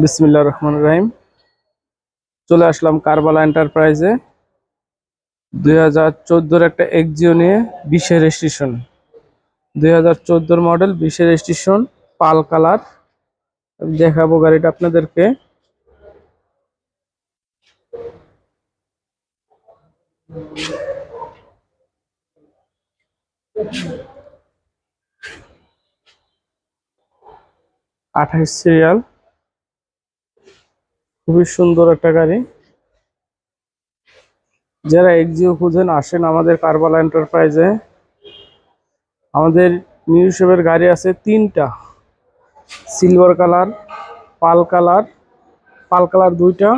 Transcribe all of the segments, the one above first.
বিসমিল্লাহির রহমানির রহিম। চলে আসলাম কারবালা এন্টারপ্রাইজে 2014-এর একটা এক্সিও নিয়ে 20-এর রেজিস্ট্রেশন, 2014 মডেল, 20-এর রেজিস্ট্রেশন, পাল কালার। দেখাবো গাড়িটা আপনাদেরকে। '28 সিরিয়াল, খুবই সুন্দর একটা গাড়ি। যারা এক্সিও খুঁজেন আসেন আমাদের কারবালা এন্টারপ্রাইজে। আমাদের নিউ শেপের গাড়ি আছে 3টা, সিলভার কালার, পাল কালার, পাল কালার 2টা,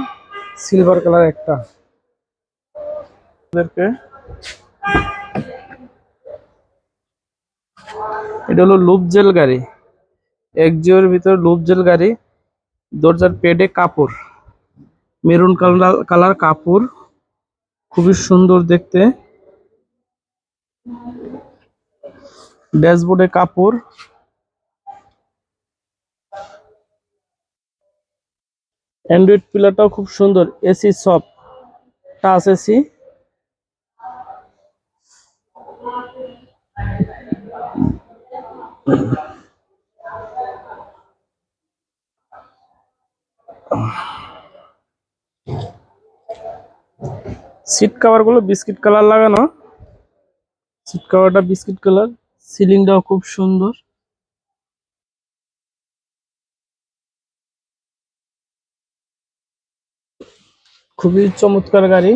সিলভার কালার 1টা। আপনাদেরকে এটা হলো লুপ জেল গাড়ি, এক্সিওর ভিতর লুপ জেল গাড়ি। দরজার পেডে কাপড়, মেরুন কালার কাপড়, খুবই সুন্দর দেখতে। ড্যাশবোর্ডে কাপড়, অ্যান্ড্রয়েড পিলারটাও খুব সুন্দর, এসি সব, টাচ এসি। সিট কভার গুলো বিস্কিট কালার লাগানো, সিট কভারটা বিস্কিট কালার। সিলিংটাও খুব সুন্দর। খুবই চমৎকার গাড়ি।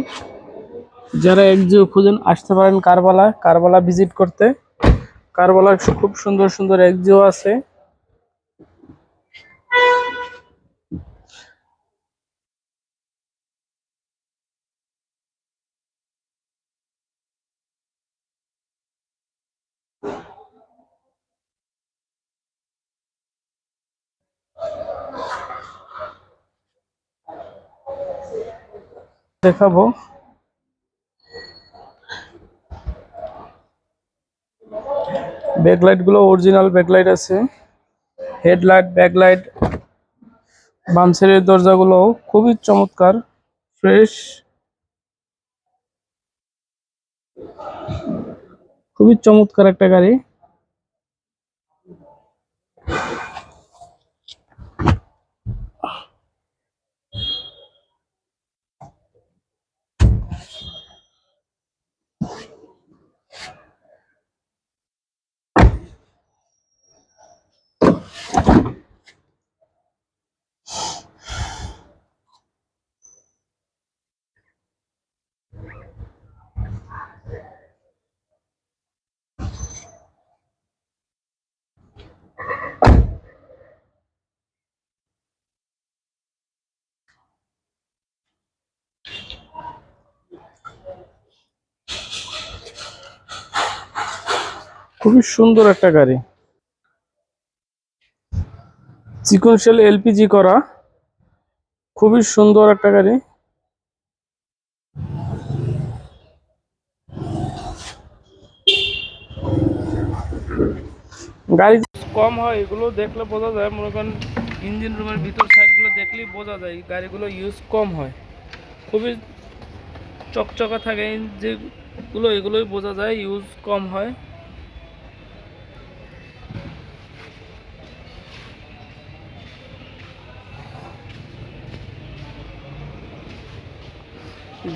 যারা এক্সিও খুঁজেন আসতে পারেন কারবালা ভিজিট করতে। কারবালা খুব সুন্দর সুন্দর এক্সিও আছে। দেখাবো ব্যাকলাইট গুলো, অরিজিনাল ব্যাকলাইট আছে। হেডলাইট, ব্যাকলাইট, বাম সাইডের দরজাগুলো খুবই চমৎকার, ফ্রেশ, খুবই চমৎকার একটা গাড়ি। খুবই সুন্দর একটা গাড়ি, সিকোয়েন্সিয়াল এলপিজি করা, খুবই সুন্দর একটা গাড়ি। গাড়ি কম হয়, এগুলো দেখলে বোঝা যায়। মনে করেন ইঞ্জিন রুমের ভিতর সাইডগুলো দেখলেই বোঝা যায় গাড়িগুলো ইউজ কম হয়, খুবই চকচকা থাকে যেগুলো, এগুলোই বোঝা যায় ইউজ কম হয়।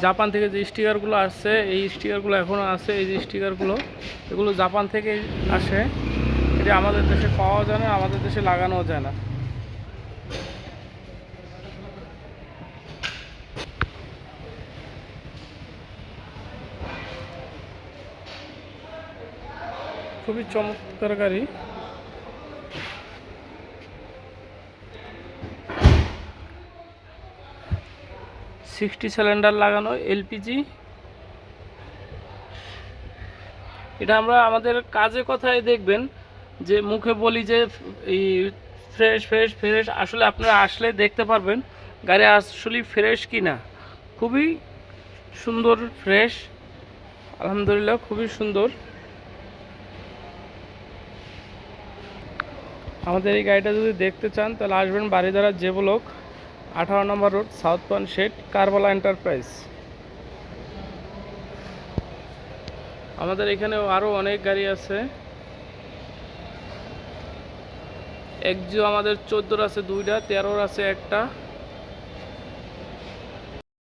জাপান থেকে যে স্টিকারগুলো আসছে, এই স্টিকারগুলো এখনও আছে। এই যে স্টিকারগুলো, এগুলো জাপান থেকে আসে। এটা আমাদের দেশে পাওয়া যায় না, আমাদের দেশে লাগানোও যায় না। খুবই চমৎকার গাড়ি। সিক্সটি সিলিন্ডার লাগানো এলপিজি। এটা আমরা আমাদের কাজে কথায় দেখবেন যে মুখে বলি যে এই ফ্রেশ ফ্রেশ ফ্রেশ, আসলে আপনারা আসলে দেখতে পারবেন গাড়ি আসলে ফ্রেশ কিনা। খুবই সুন্দর, ফ্রেশ, আলহামদুলিল্লাহ খুবই সুন্দর। আমাদের এই গাড়িটা যদি দেখতে চান তাহলে আসবেন বারিধারা যে ব্লক 18 নম্বর রোড, সাউথ পয়েন্ট শেড, কারবালা এন্টারপ্রাইজ। আমাদের এখানেও আরও অনেক গাড়ি আছে। এক্সিও আমাদের 14 আছে 2টা, 13 আছে একটা।